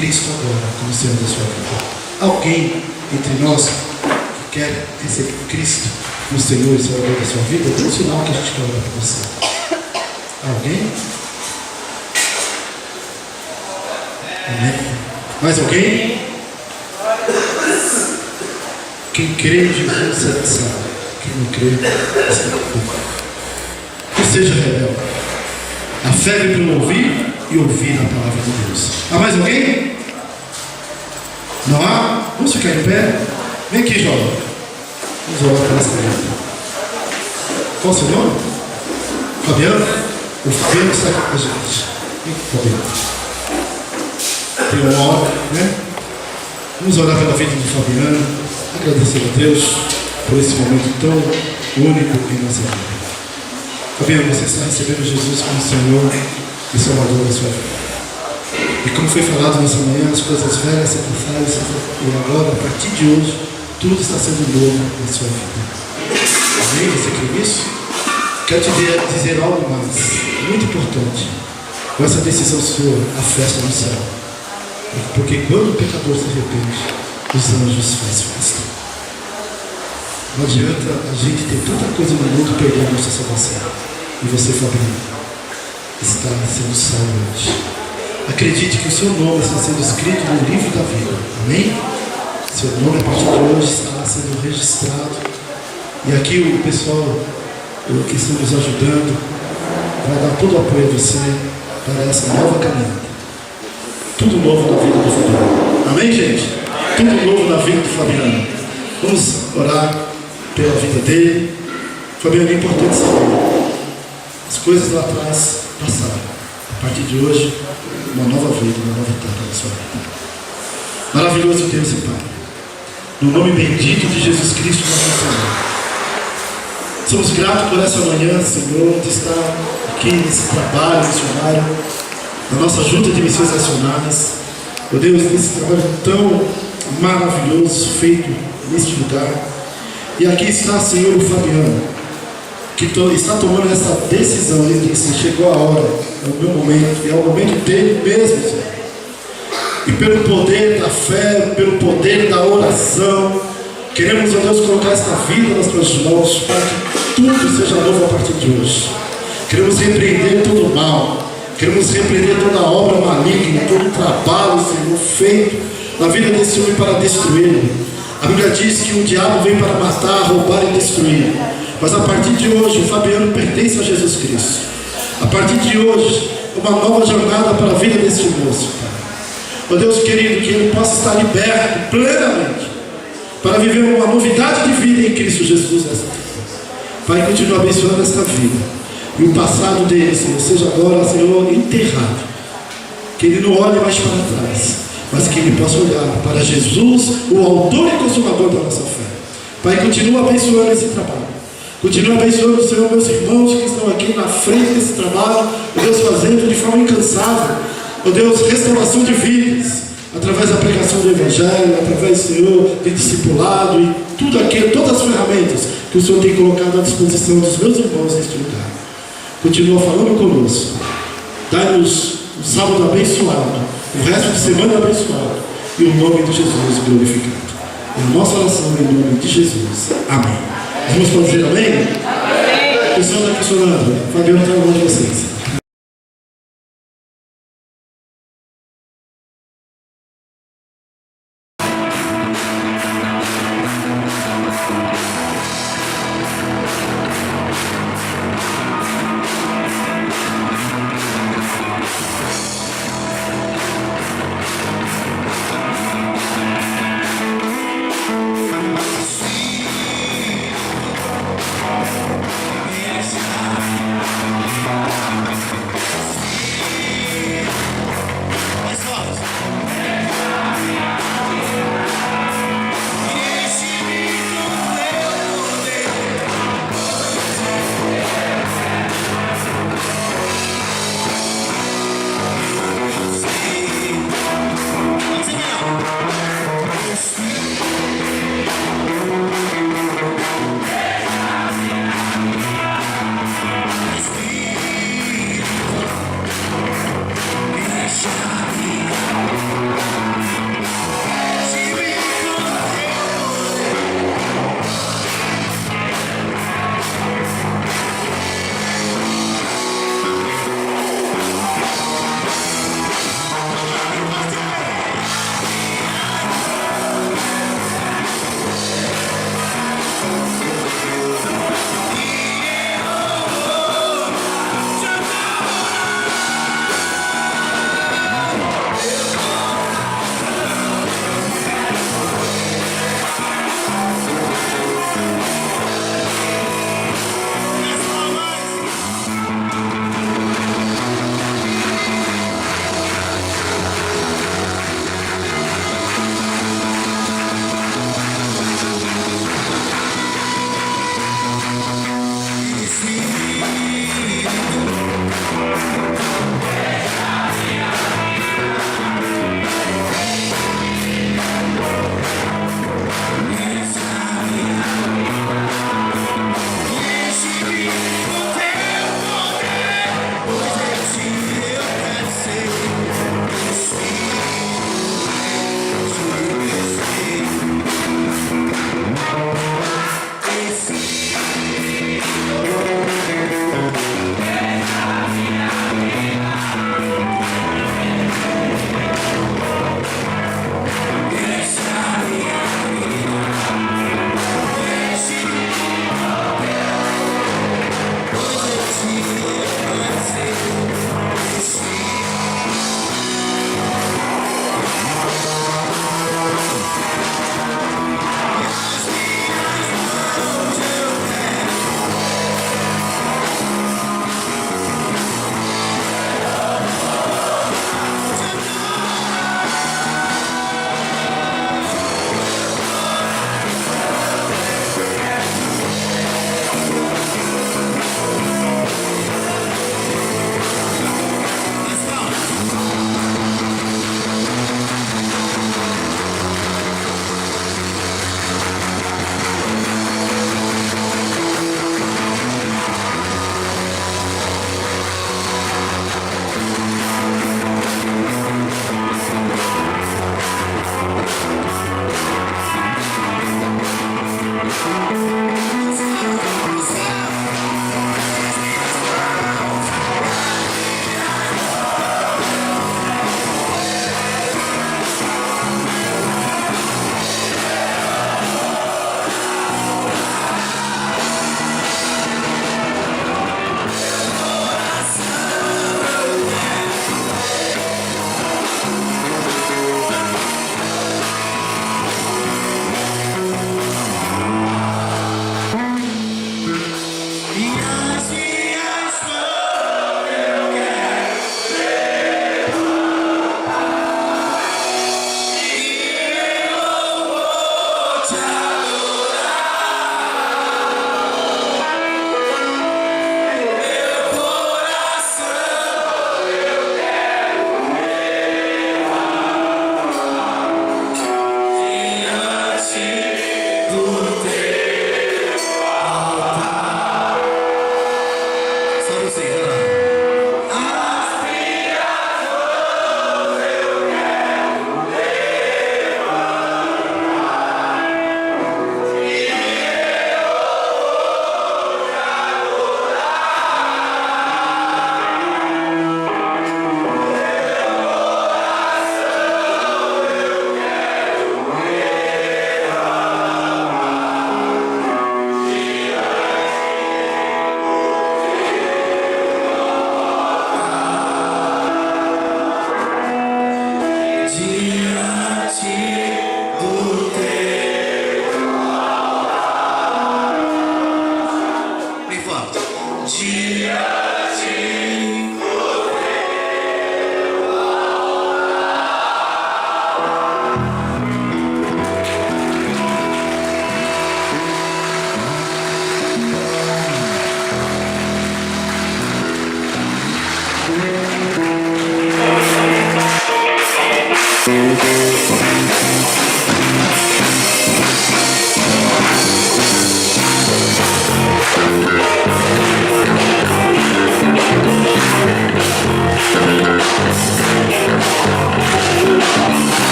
Cristo agora como Senhor da sua vida? Alguém entre nós que quer receber Cristo como Senhor e Salvador da sua vida? Dê um sinal que a gente quer orar para você. Alguém? Amém? Mais alguém? Quem crê em Jesus será salvo. Quem não crê, está culpado. Não seja rebelde. A fé vem pelo ouvir e ouvir a palavra de Deus. Há mais alguém? Não há? Vamos ficar em pé? Vem aqui, jovem. Vamos orar para essa vida. Qual o seu nome? Fabiano? O Fabiano está aqui com a gente. Vem aqui, Fabiano. Tem uma hora, né? Vamos orar pela vida de Fabiano. Agradecer a Deus por esse momento tão único em nossa vida. Fabiano, você está recebendo Jesus como Senhor e Salvador da sua vida. E como foi falado nessa manhã, as coisas velhas se passaram e agora, a partir de hoje, tudo está sendo novo na sua vida. Amém? Você crê nisso? Quero te dizer algo mais, muito importante. Com essa decisão sua, a festa no céu. Porque quando o pecador se arrepende, os anjos fazem festa. Não adianta a gente ter tanta coisa no mundo e perder a nossa salvação. E você, Fabiano, está sendo salvo hoje. Acredite que o seu nome está sendo escrito no livro da vida. Amém? Seu nome a partir de hoje está sendo registrado. E aqui o pessoal que está nos ajudando vai dar todo o apoio a você para essa nova caminhada. Tudo novo na vida do Fabiano. Amém, gente? Tudo novo na vida do Fabiano. Vamos orar pela vida dele. Fabiano, é importante saber. As coisas lá atrás passaram. A partir de hoje, uma nova vida, uma nova etapa na sua vida. Maravilhoso Deus e Pai. No nome bendito de Jesus Cristo, nosso Senhor. Somos gratos por essa manhã, Senhor, de estar aqui nesse trabalho missionário, na nossa junta de missões nacionais. Ó Deus, nesse trabalho tão maravilhoso feito neste lugar. E aqui está, Senhor, o Fabiano, que está tomando essa decisão. Ele disse: chegou a hora, é o meu momento, e é o momento dele mesmo, Senhor. E pelo poder da fé, pelo poder da oração, queremos, ó Deus, colocar esta vida nas tuas mãos, para que tudo seja novo a partir de hoje. Queremos repreender todo o mal, queremos repreender toda a obra maligna, todo o trabalho, Senhor, feito na vida desse homem para destruí-lo. A Bíblia diz que o diabo vem para matar, roubar e destruir. Mas a partir de hoje, o Fabiano pertence a Jesus Cristo. A partir de hoje, uma nova jornada para a vida desse moço, Pai. Ó Deus querido, que ele possa estar liberto plenamente para viver uma novidade de vida em Cristo Jesus nessa vida. Pai, continua abençoando esta vida. E o passado dele, Senhor, seja agora, Senhor, enterrado. Que ele não olhe mais para trás, mas que ele possa olhar para Jesus, o autor e consumador da nossa fé. Pai, continua abençoando esse trabalho. Continua abençoando, Senhor, meus irmãos que estão aqui na frente desse trabalho, ó Deus, fazendo de forma incansável, ó Deus, restauração de vidas, através da pregação do Evangelho, através, Senhor, de discipulado e tudo aquilo, todas as ferramentas que o Senhor tem colocado à disposição dos meus irmãos neste lugar. Continua falando conosco. Dá-nos um sábado abençoado, o resto de semana abençoado, e o nome de Jesus glorificado. É a nossa oração em nome de Jesus. Amém. Vamos dizer amém? Amém. O Senhor está questionando. Fabiano está na mão de vocês. Yes,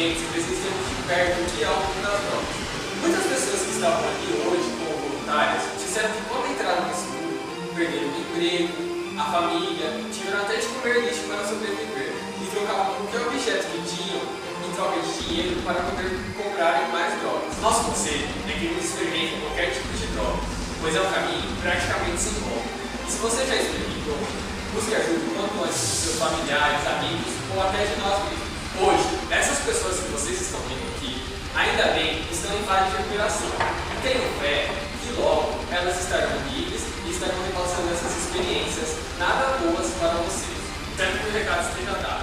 conscientes, presenciamos de perto o que é o mundo das drogas. Muitas pessoas que estavam aqui hoje como voluntárias disseram que quando entraram nesse mundo, perderam o emprego, a família, tiveram até de comer lixo para sobreviver e trocavam qualquer objeto que tinham em troca de dinheiro para poder comprarem mais drogas. Nosso conselho é que não experimentem qualquer tipo de droga, pois é um caminho praticamente sem volta. E se você já experimentou, busque ajuda quanto antes dos seus familiares, amigos ou até de nós mesmos. Hoje, essas pessoas que vocês estão vendo aqui, ainda bem, estão em fase de recuperação. E tenham fé que logo elas estarão livres e estarão repassando essas experiências nada boas para vocês. Espero que o recado esteja dado.